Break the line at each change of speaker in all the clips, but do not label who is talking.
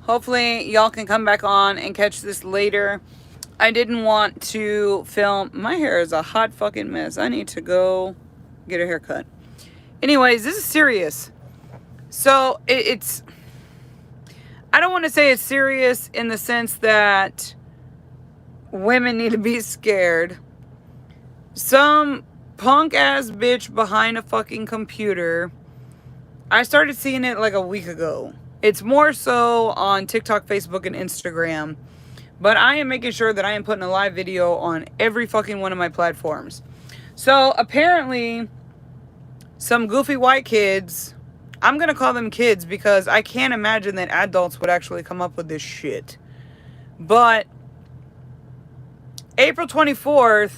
Hopefully y'all can come back on and catch this later. I didn't want to film. My hair is a hot fucking mess. I need to go get a haircut. Anyways, this is serious. So it's, I don't want to say it's serious in the sense that women need to be scared. Some punk ass bitch behind a fucking computer. I started seeing it like a week ago. It's more so on TikTok, Facebook, and Instagram. But I am making sure that I am putting a live video on every fucking one of my platforms. So apparently, some goofy white kids, I'm going to call them kids because I can't imagine that adults would actually come up with this shit. But April 24th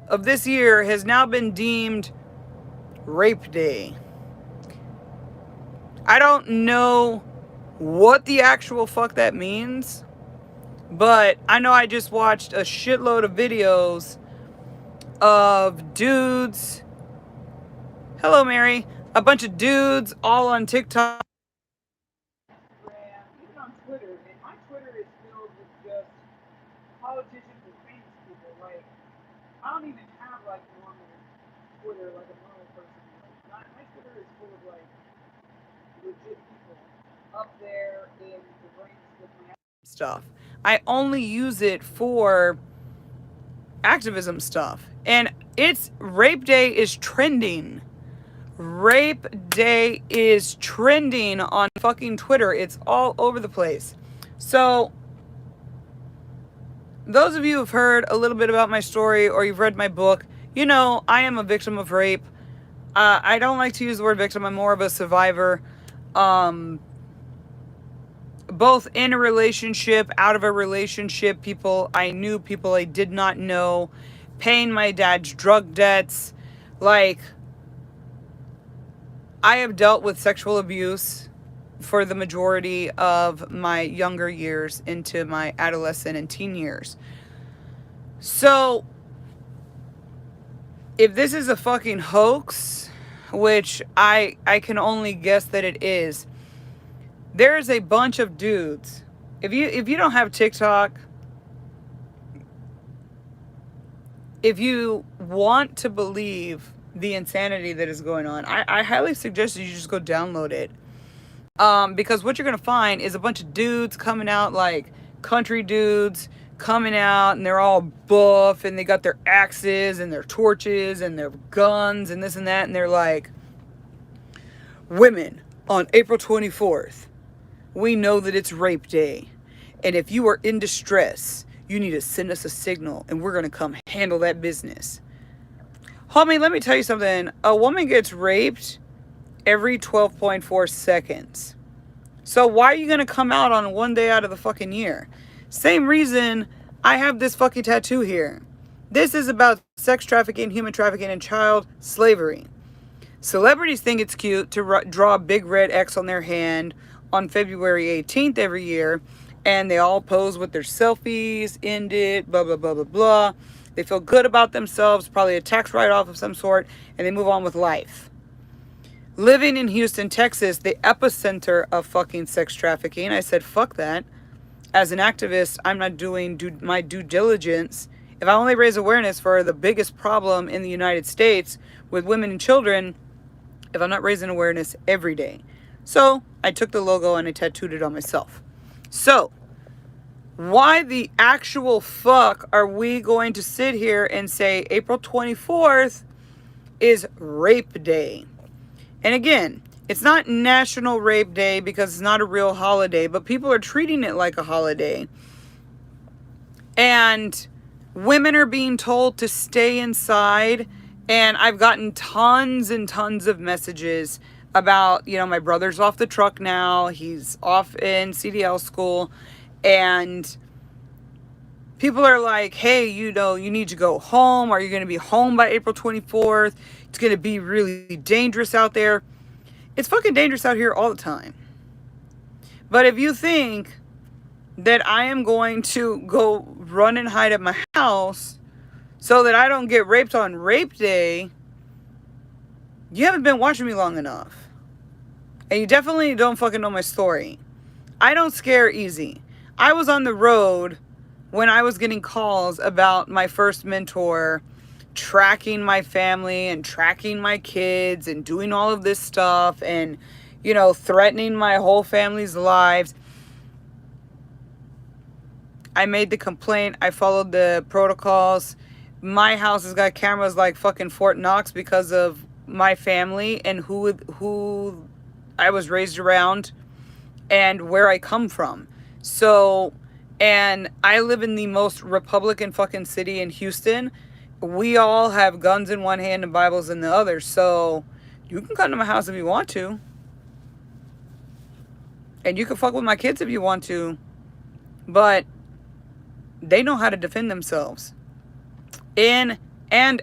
of this year has now been deemed Rape Day. I don't know what the actual fuck that means, but I know I just watched a shitload of videos of dudes. Hello, Mary. A bunch of dudes all on TikTok. Even on Twitter, and my Twitter is filled with just politicians and famous people. Like, I don't even have like normal Twitter, like a normal person. Like, my Twitter is full of like legit people up there in the ranks with my stuff. I only use it for activism stuff. And it's Rape Day is trending. Rape Day is trending on fucking Twitter. It's all over the place. So, those of you who've heard a little bit about my story or you've read my book, you know I am a victim of rape. I don't like to use the word victim. I'm more of a survivor. Both in a relationship, out of a relationship, people I knew, people I did not know, paying my dad's drug debts. Like, I have dealt with sexual abuse for the majority of my younger years into my adolescent and teen years. So, if this is a fucking hoax, which I can only guess that it is, there's a bunch of dudes. If you don't have TikTok, if you want to believe the insanity that is going on, I highly suggest you just go download it. Because what you're going to find is a bunch of dudes coming out, like country dudes coming out, and they're all buff, and they got their axes and their torches and their guns and this and that, and they're like, women, on April 24th, we know that it's Rape Day, and if you are in distress, you need to send us a signal, and we're going to come handle that business. Homie, let me tell you something. A woman gets raped every 12.4 seconds. So why are you going to come out on one day out of the fucking year? Same reason I have this fucking tattoo here. This is about sex trafficking, human trafficking, and child slavery. Celebrities think it's cute to draw a big red X on their hand on February 18th every year, and they all pose with their selfies, end it, blah, blah, blah, blah, blah. They feel good about themselves, probably a tax write-off of some sort, and they move on with life. Living in Houston, Texas, the epicenter of fucking sex trafficking, I said, fuck that. As an activist, I'm not doing my due diligence. If I only raise awareness for the biggest problem in the United States with women and children, if I'm not raising awareness every day. So, I took the logo and I tattooed it on myself. So, why the actual fuck are we going to sit here and say April 24th is Rape Day? And again, it's not National Rape Day because it's not a real holiday, but people are treating it like a holiday. And women are being told to stay inside. And I've gotten tons and tons of messages about, you know, my brother's off the truck now. He's off in CDL school. And people are like, hey, you know, you need to go home. Are you going to be home by April 24th? It's going to be really dangerous out there. It's fucking dangerous out here all the time. But if you think that I am going to go run and hide at my house so that I don't get raped on Rape Day, you haven't been watching me long enough. And you definitely don't fucking know my story. I don't scare easy. I was on the road when I was getting calls about my first mentor tracking my family and tracking my kids and doing all of this stuff and, you know, threatening my whole family's lives. I made the complaint. I followed the protocols. My house has got cameras like fucking Fort Knox because of my family and who I was raised around and where I come from. So, and I live in the most Republican fucking city in Houston. We all have guns in one hand and Bibles in the other. So, you can come to my house if you want to. And you can fuck with my kids if you want to. But they know how to defend themselves in and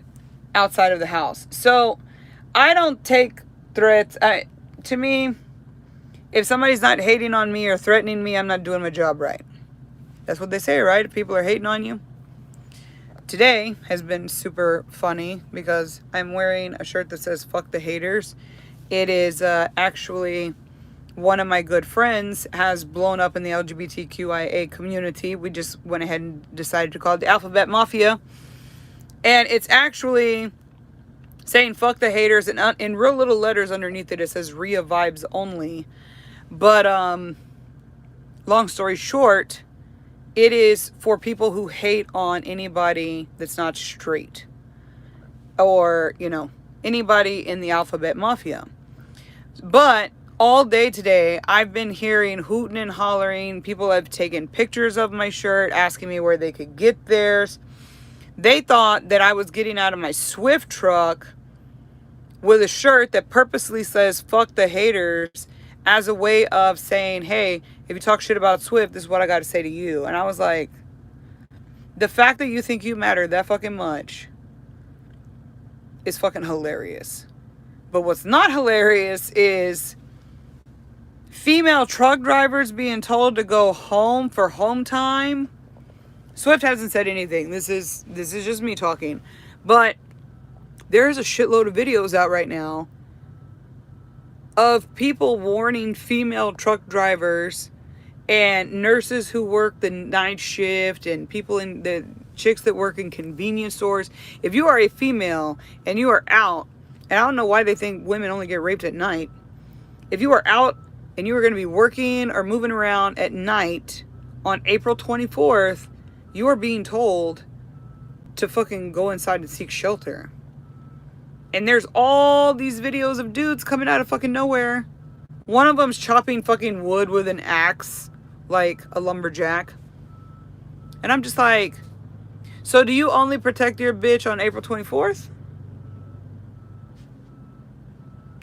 outside of the house. So, I don't take threats. To me, if somebody's not hating on me or threatening me, I'm not doing my job right. That's what they say, right? If people are hating on you. Today has been super funny because I'm wearing a shirt that says fuck the haters. It is actually one of my good friends has blown up in the LGBTQIA community. We just went ahead and decided to call it the Alphabet Mafia. And it's actually saying fuck the haters, and in real little letters underneath it says Rhea vibes only. But long story short, it is for people who hate on anybody that's not straight or, you know, anybody in the Alphabet Mafia. But all day today, I've been hearing hooting and hollering. People have taken pictures of my shirt, asking me where they could get theirs. They thought that I was getting out of my Swift truck with a shirt that purposely says fuck the haters as a way of saying, hey, if you talk shit about Swift, this is what I got to say to you. And I was like, the fact that you think you matter that fucking much is fucking hilarious. But what's not hilarious is female truck drivers being told to go home for home time. Swift hasn't said anything. This is just me talking. But there's a shitload of videos out right now of people warning female truck drivers and nurses who work the night shift and people in the chicks that work in convenience stores. If you are a female and you are out, and I don't know why they think women only get raped at night. If you are out and you are going to be working or moving around at night on April 24th, you are being told to fucking go inside and seek shelter. And there's all these videos of dudes coming out of fucking nowhere. One of them's chopping fucking wood with an axe, like a lumberjack. And I'm just like, so do you only protect your bitch on April 24th?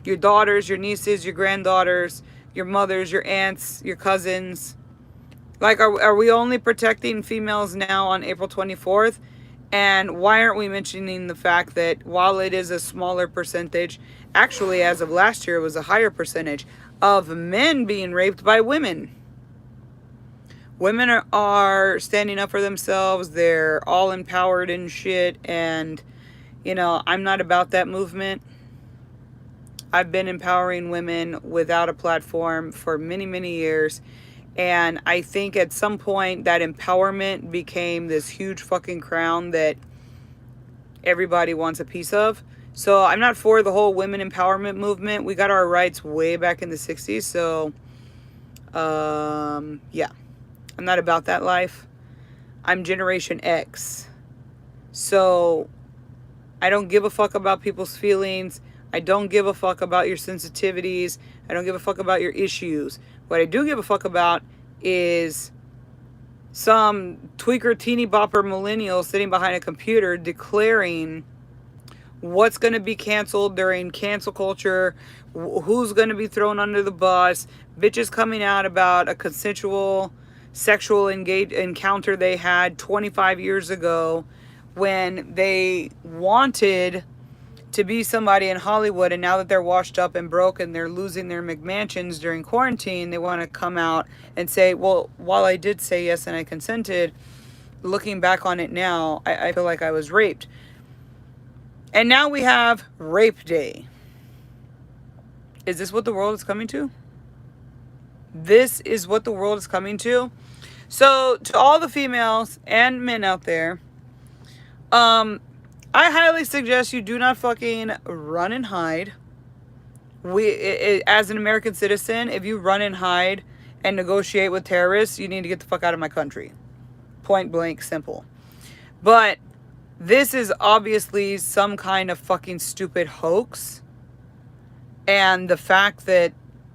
Your daughters, your nieces, your granddaughters, your mothers, your aunts, your cousins. Like, are we only protecting females now on April 24th? And why aren't we mentioning the fact that while it is a smaller percentage, actually as of last year it was a higher percentage of men being raped by women. Women are standing up for themselves. They're all empowered and shit. And, you know, I'm not about that movement. I've been empowering women without a platform for many, many years. And I think at some point that empowerment became this huge fucking crown that everybody wants a piece of. So I'm not for the whole women empowerment movement. We got our rights way back in the 60s. So, yeah, I'm not about that life. I'm Generation X. So I don't give a fuck about people's feelings. I don't give a fuck about your sensitivities. I don't give a fuck about your issues. What I do give a fuck about is some tweaker, teeny bopper millennial sitting behind a computer declaring what's going to be canceled during cancel culture, who's going to be thrown under the bus, bitches coming out about a consensual sexual encounter they had 25 years ago when they wanted to be somebody in Hollywood, and now that they're washed up and broke and they're losing their McMansions during quarantine, they want to come out and say, well, while I did say yes and I consented, looking back on it now, I feel like I was raped. And now we have Rape Day. Is this what the world is coming to? This is what the world is coming to. So, to all the females and men out there, I highly suggest you do not fucking run and hide. As an American citizen, if you run and hide and negotiate with terrorists, you need to get the fuck out of my country. Point blank, simple. But this is obviously some kind of fucking stupid hoax. And the fact that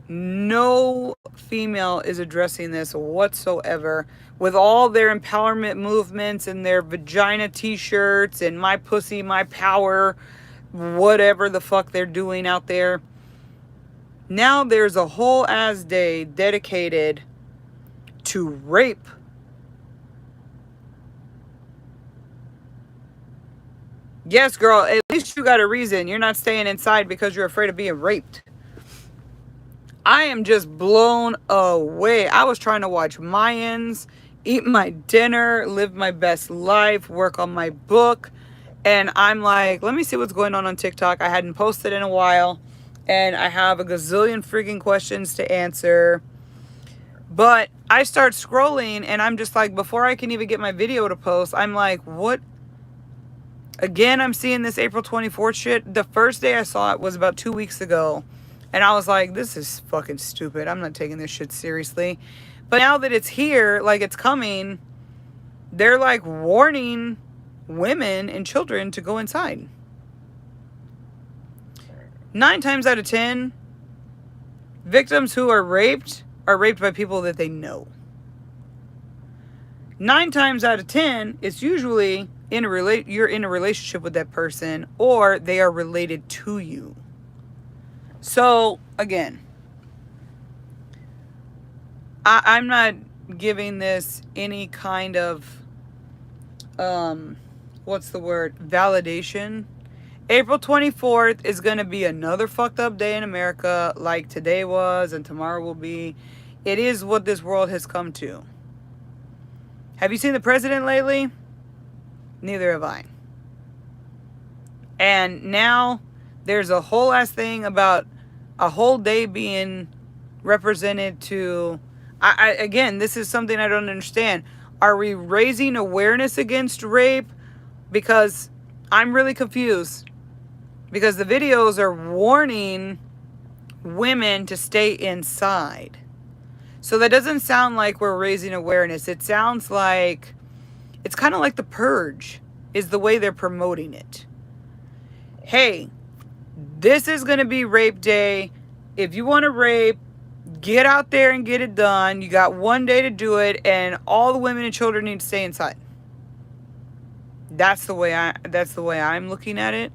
no female is addressing this whatsoever, with all their empowerment movements and their vagina t-shirts and my pussy, my power, whatever the fuck they're doing out there. Now there's a whole ass day dedicated to rape. Yes, girl, at least you got a reason. You're not staying inside because you're afraid of being raped. I am just blown away. I was trying to watch Mayans, eat my dinner, live my best life, work on my book. And I'm like, let me see what's going on TikTok. I hadn't posted in a while. And I have a gazillion freaking questions to answer. But I start scrolling and I'm just like, before I can even get my video to post, I'm like, what? Again, I'm seeing this April 24th shit. The first day I saw it was about 2 weeks ago. And I was like, this is fucking stupid. I'm not taking this shit seriously. But now that it's here, like it's coming, they're like warning women and children to go inside. 9 times out of 10, victims who are raped by people that they know. 9 times out of 10, it's usually you're in a relationship with that person or they are related to you. So, again, I'm not giving this any kind of, validation. April 24th is going to be another fucked up day in America like today was and tomorrow will be. It is what this world has come to. Have you seen the president lately? Neither have I. And now there's a whole ass thing about a whole day being represented to... Again, this is something I don't understand. Are we raising awareness against rape? Because I'm really confused. Because the videos are warning women to stay inside. So that doesn't sound like we're raising awareness. It sounds like... It's kind of like The Purge is the way they're promoting it. Hey, this is going to be rape day. If you want to rape, get out there and get it done. You got 1 day to do it, and all the women and children need to stay inside. That's the way I'm looking at it,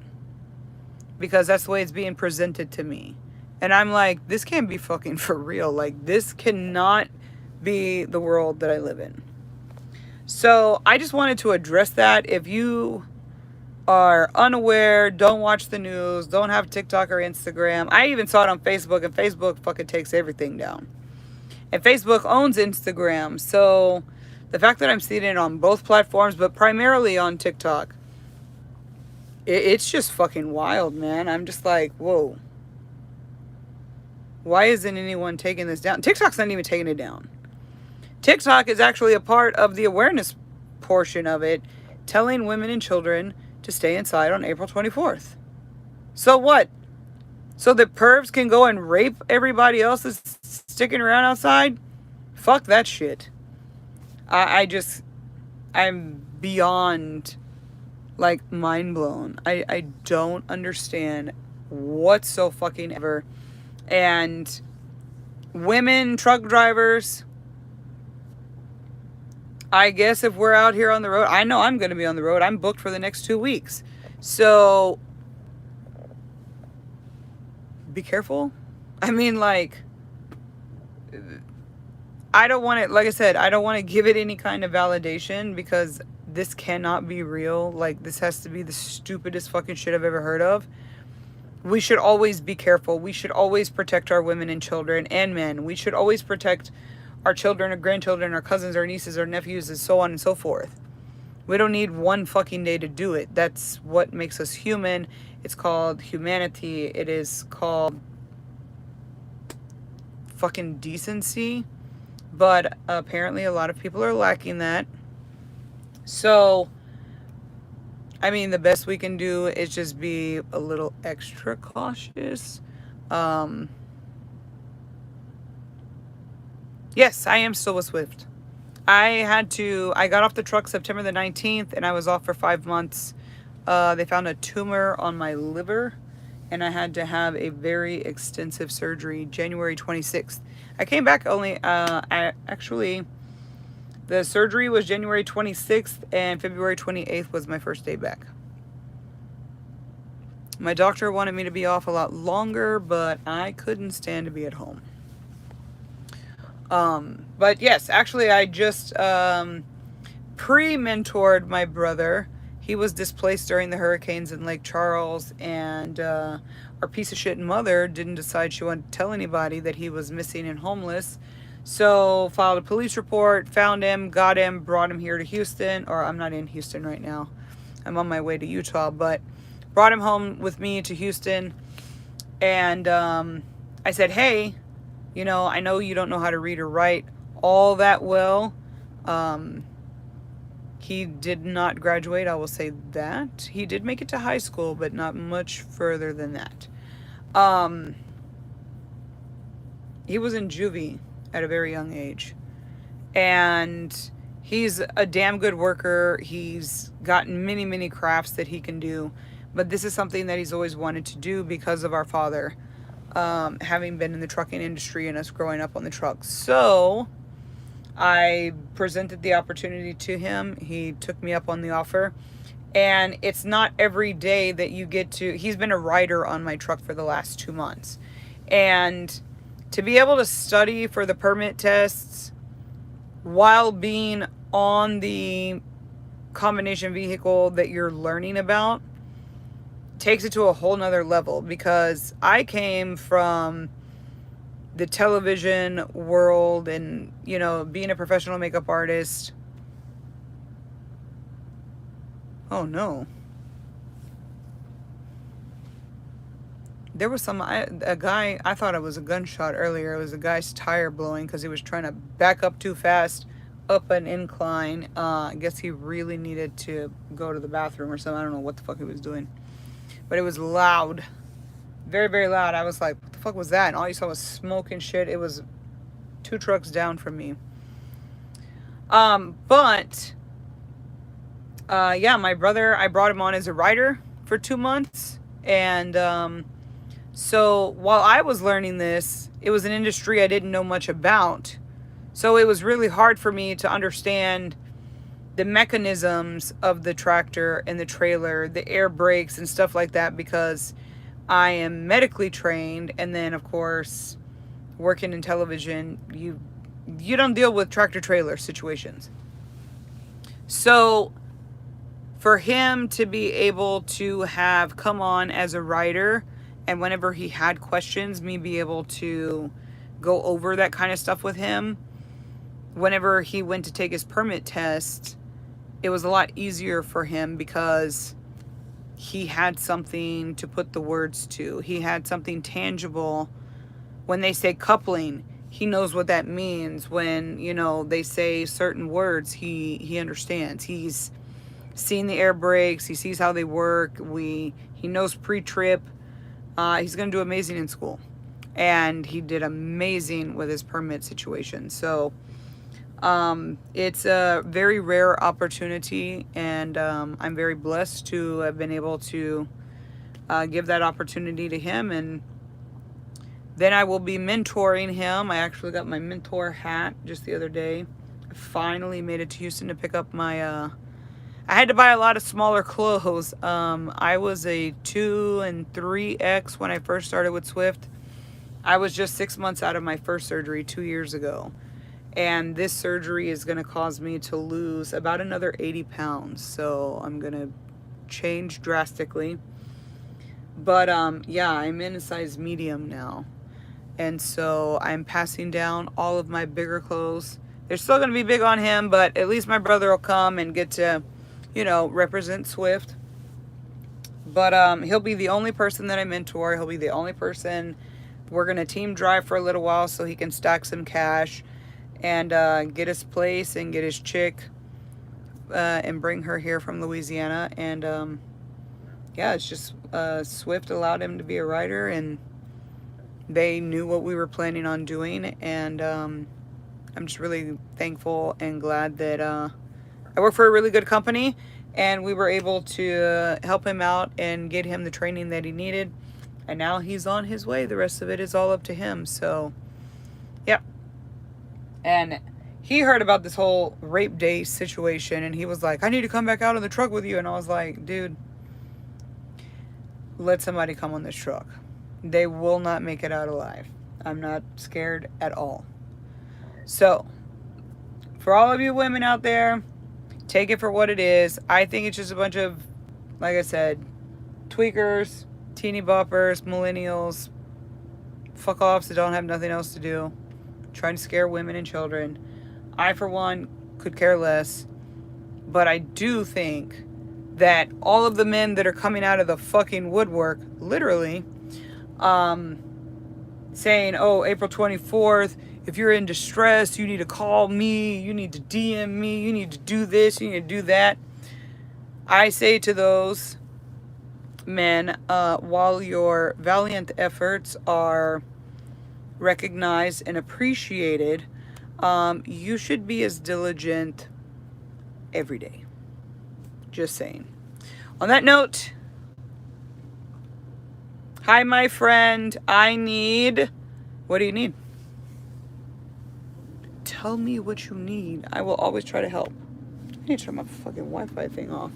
because that's the way it's being presented to me. And I'm like, this can't be fucking for real. Like, this cannot be the world that I live in. So I just wanted to address that. If you are unaware, don't watch the news, don't have TikTok or Instagram. I even saw it on Facebook, and Facebook fucking takes everything down. And Facebook owns Instagram. So the fact that I'm seeing it on both platforms, but primarily on TikTok, it's just fucking wild, man. I'm just like, whoa. Why isn't anyone taking this down? TikTok's not even taking it down. TikTok is actually a part of the awareness portion of it, telling women and children to stay inside on April 24th. So what? So the pervs can go and rape everybody else that's sticking around outside? Fuck that shit. I'm beyond, like, mind blown. I don't understand what so fucking ever. And women truck drivers, I guess if we're out here on the road, I know I'm going to be on the road. I'm booked for the next 2 weeks. So be careful. I mean, like, I don't want to, like I said, I don't want to give it any kind of validation because this cannot be real. Like, this has to be the stupidest fucking shit I've ever heard of. We should always be careful. We should always protect our women and children and men. We should always protect our children, our grandchildren, our cousins, our nieces, our nephews, and so on and so forth. We don't need 1 fucking day to do it. That's what makes us human. It's called humanity. It is called fucking decency. But apparently a lot of people are lacking that. So, I mean, the best we can do is just be a little extra cautious. Um, yes, I am still with Swift. I got off the truck September the 19th and I was off for 5 months. They found a tumor on my liver and I had to have a very extensive surgery January 26th. I came back only, actually, the surgery was January 26th and February 28th was my first day back. My doctor wanted me to be off a lot longer, but I couldn't stand to be at home. But yes, actually I just pre-mentored my brother. He was displaced during the hurricanes in Lake Charles, and our piece of shit mother didn't decide she wanted to tell anybody that he was missing and homeless. So filed a police report, found him, got him, brought him here to Houston, or I'm not in Houston right now. I'm on my way to Utah, but brought him home with me to Houston. And I said, hey, you know, I know you don't know how to read or write all that well. He did not graduate, I will say that. He did make it to high school, but not much further than that. He was in juvie at a very young age. And he's a damn good worker. He's gotten many, many crafts that he can do. But this is something that he's always wanted to do because of our father, having been in the trucking industry and us growing up on the truck. So I presented the opportunity to him. He took me up on the offer. And it's not every day that you get to... He's been a rider on my truck for the last 2 months. And to be able to study for the permit tests while being on the combination vehicle that you're learning about takes it to a whole nother level, because I came from the television world and, you know, being a professional makeup artist. Oh no. There was a guy, I thought it was a gunshot earlier. It was a guy's tire blowing because he was trying to back up too fast up an incline. I guess he really needed to go to the bathroom or something. I don't know what the fuck he was doing. But it was loud. Very, very loud. I was like, what the fuck was that? And all you saw was smoke and shit. It was 2 trucks down from me. Yeah, my brother, I brought him on as a rider for 2 months. And so while I was learning this, it was an industry I didn't know much about. So it was really hard for me to understand the mechanisms of the tractor and the trailer, the air brakes and stuff like that, because I am medically trained. And then of course, working in television, you don't deal with tractor trailer situations. So for him to be able to have come on as a writer, and whenever he had questions, me be able to go over that kind of stuff with him, whenever he went to take his permit test, it was a lot easier for him because he had something to put the words to. He had something tangible. When they say coupling, he knows what that means. When, you know, they say certain words, he understands. He's seen the air brakes. He sees how they work. He knows pre-trip. He's going to do amazing in school. And he did amazing with his permit situation. So it's a very rare opportunity, and I'm very blessed to have been able to give that opportunity to him. And then I will be mentoring him. I actually got my mentor hat just the other day. I finally made it to Houston to pick up my I had to buy a lot of smaller clothes. I was a 2 and 3X when I first started with Swift. I was just 6 months out of my first surgery 2 years ago. And this surgery is going to cause me to lose about another 80 pounds. So I'm going to change drastically. But yeah, I'm in a size medium now. And so I'm passing down all of my bigger clothes. They're still going to be big on him, but at least my brother will come and get to, you know, represent Swift. But he'll be the only person that I mentor. He'll be the only person We're going to team drive for a little while so he can stack some cash and get his place and get his chick and bring her here from Louisiana. And yeah, it's just Swift allowed him to be a writer, and they knew what we were planning on doing. And I'm just really thankful and glad that I work for a really good company, and we were able to help him out and get him the training that he needed. And now he's on his way. The rest of it is all up to him. So, yeah. And he heard about this whole rape day situation, and he was like, I need to come back out on the truck with you. And I was like, dude, let somebody come on this truck. They will not make it out alive. I'm not scared at all. So, for all of you women out there, take it for what it is. I think it's just a bunch of, like I said, tweakers, teeny boppers, millennials, fuck offs that don't have nothing else to do, trying to scare women and children. I, for one, could care less. But I do think that all of the men that are coming out of the fucking woodwork, literally, saying, oh, April 24th, if you're in distress, you need to call me, you need to DM me, you need to do this, you need to do that. I say to those men, while your valiant efforts are recognized and appreciated, you should be as diligent every day. Just saying. On that note, hi, my friend. I need... What do you need? Tell me what you need. I will always try to help. I need to turn my fucking Wi-Fi thing off.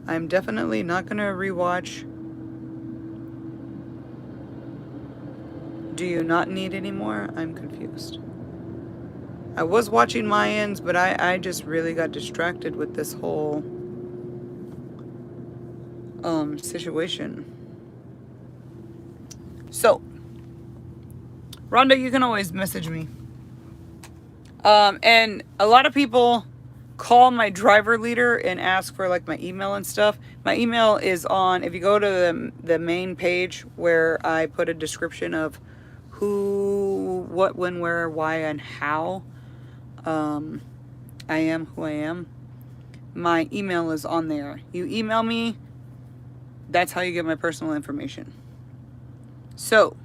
I'm definitely not going to rewatch. Do you not need any more? I'm confused. I was watching Mayans, but I just really got distracted with this whole situation. So, Rhonda, you can always message me. And a lot of people call my driver leader and ask for like my email and stuff. My email is on, if you go to the main page where I put a description of who, what, when, where, why, and how I am who I am. My email is on there. You email me, that's how you get my personal information. So,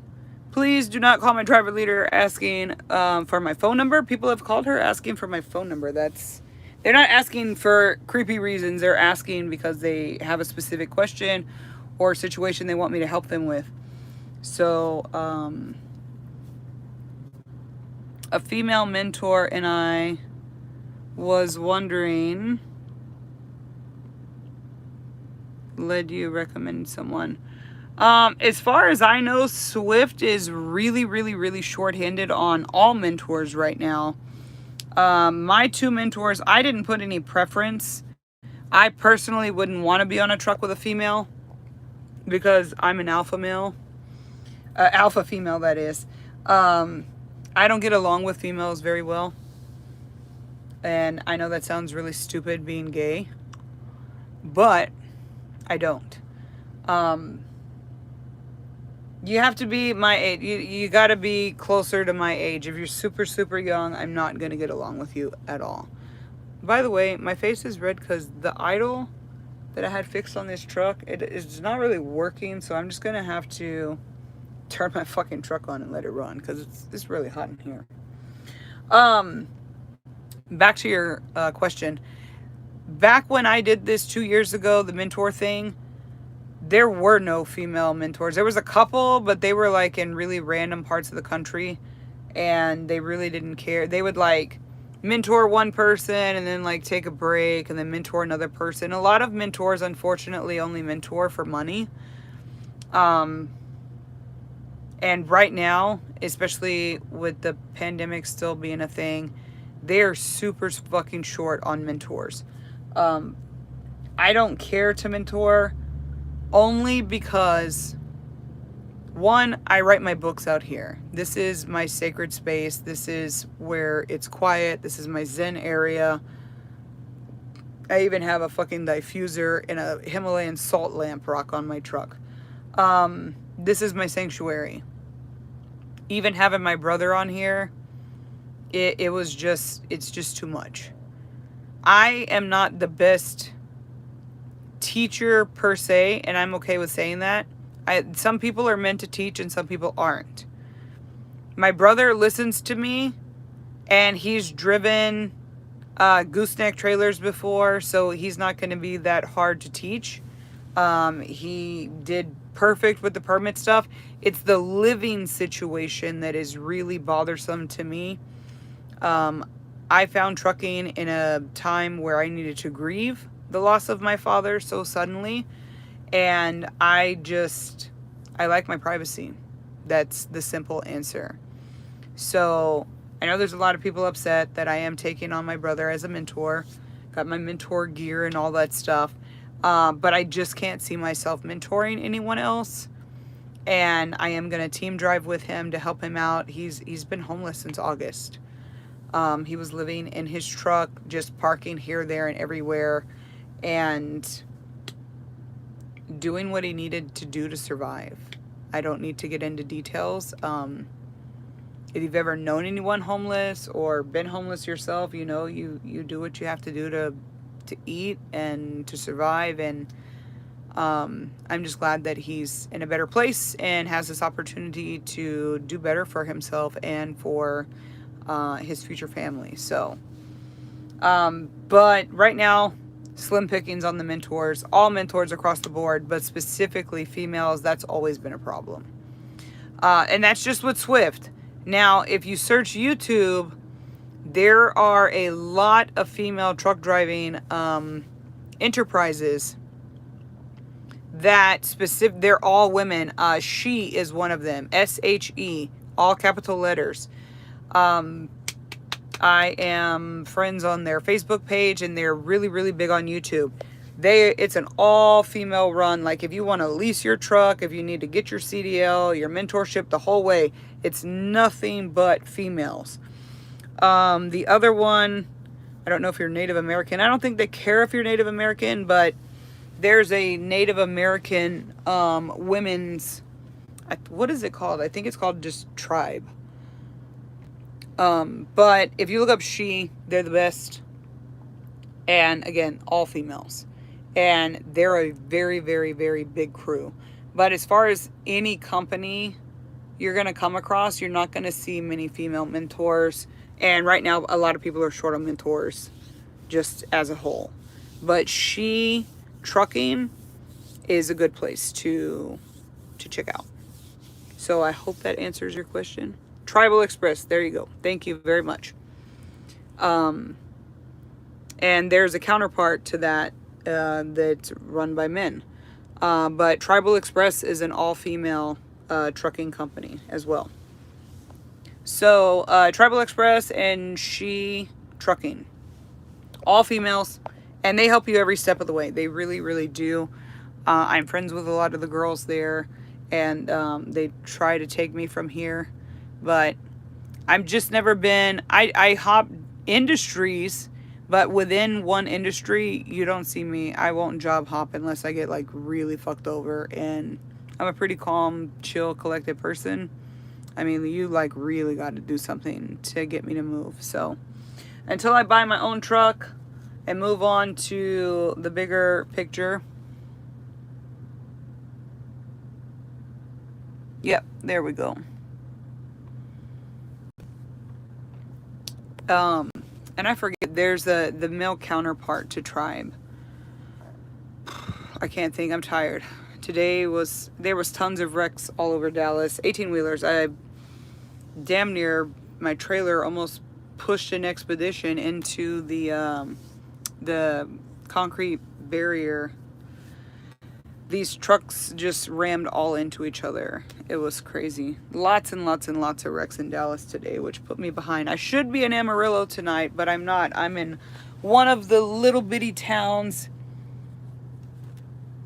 please do not call my driver leader asking for my phone number. People have called her asking for my phone number. They're not asking for creepy reasons. They're asking because they have a specific question or situation they want me to help them with. So, a female mentor and I was wondering, led you recommend someone? As far as I know, Swift is really, really, really short-handed on all mentors right now. My two mentors, I didn't put any preference. I personally wouldn't want to be on a truck with a female because I'm an alpha male. Alpha female, that is. I don't get along with females very well. And I know that sounds really stupid being gay, but I don't. You have to be my age. You got to be closer to my age. If you're super, super young, I'm not going to get along with you at all. By the way, my face is red because the idle that I had fixed on this truck, it's not really working. So I'm just going to have to turn my fucking truck on and let it run because it's really hot in here. Back to your question. Back when I did this 2 years ago, the mentor thing, there were no female mentors. There was a couple, but they were like in really random parts of the country and they really didn't care. They would like mentor one person and then like take a break and then mentor another person. A lot of mentors, unfortunately, only mentor for money. And right now, especially with the pandemic still being a thing, they're super fucking short on mentors. I don't care to mentor only because, one, I write my books out here. This is my sacred space. This is where it's quiet. This is my Zen area. I even have a fucking diffuser and a Himalayan salt lamp rock on my truck. This is my sanctuary. Even having my brother on here, it's just too much. I am not the best teacher per se, and I'm okay with saying that. Some people are meant to teach and some people aren't. My brother listens to me, and he's driven gooseneck trailers before, so he's not going to be that hard to teach. He did perfect with the permit stuff. It's the living situation that is really bothersome to me. I found trucking in a time where I needed to grieve the loss of my father so suddenly, and I like my privacy. That's the simple answer. So I know there's a lot of people upset that I am taking on my brother as a mentor. Got my mentor gear and all that stuff. But I just can't see myself mentoring anyone else. And I am going to team drive with him to help him out. He's been homeless since August. He was living in his truck, just parking here, there, and everywhere, and doing what he needed to do to survive. I don't need to get into details. If you've ever known anyone homeless or been homeless yourself, you know you do what you have to do to eat and to survive. And I'm just glad that he's in a better place and has this opportunity to do better for himself and for his future family. So, but right now, slim pickings on the mentors, all mentors across the board, but specifically females, that's always been a problem. And that's just with Swift. Now, if you search YouTube, there are a lot of female truck driving enterprises that they're all women. She is one of them. SHE, all capital letters. I am friends on their Facebook page, and they're really, really big on YouTube. It's an all-female run. Like, if you want to lease your truck, if you need to get your CDL, your mentorship, the whole way, it's nothing but females. The other one, I don't know if you're Native American. I don't think they care if you're Native American, but there's a Native American women's, what is it called? I think it's called just Tribe. But if you look up She, they're the best. And again, all females. And they're a very, very, very big crew. But as far as any company you're going to come across, you're not going to see many female mentors. And right now, a lot of people are short on mentors just as a whole. But She Trucking is a good place to check out. So I hope that answers your question. Tribal Express, there you go. Thank you very much. And there's a counterpart to that that's run by men. But Tribal Express is an all-female trucking company as well. So Tribal Express and She Trucking, all females, and they help you every step of the way. They really, really do. I'm friends with a lot of the girls there, and they try to take me from here. But I've just never been, I hop industries, but within one industry, you don't see me. I won't job hop unless I get like really fucked over. And I'm a pretty calm, chill, collected person. I mean, you like really got to do something to get me to move. So until I buy my own truck and move on to the bigger picture. Yep, there we go. And I forget, there's the male counterpart to Tribe. I can't think, I'm tired. There was tons of wrecks all over Dallas, 18-wheelers. I damn near, my trailer almost pushed an expedition into the concrete barrier. These trucks just rammed all into each other. It was crazy. Lots and lots and lots of wrecks in Dallas today, which put me behind. I should be in Amarillo tonight, but I'm not. I'm in one of the little bitty towns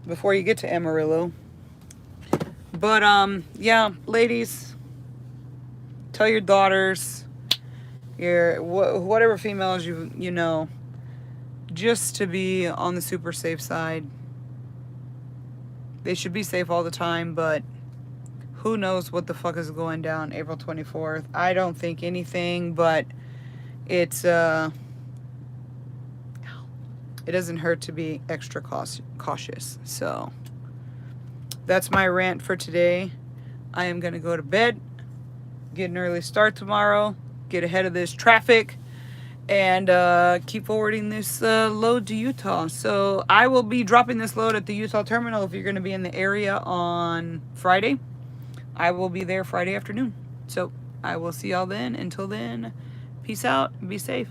before you get to Amarillo. But yeah, ladies, tell your daughters, whatever females you know, just to be on the super safe side. They should be safe all the time, but who knows what the fuck is going down April 24th. I don't think anything, but it's it doesn't hurt to be extra cautious. So that's my rant for today. I am going to go to bed, get an early start tomorrow, get ahead of this traffic, and keep forwarding this load to Utah. So I will be dropping this load at the Utah terminal. If you're going to be in the area on Friday, I will be there Friday afternoon. So I will see y'all then. Until then, peace out and be safe.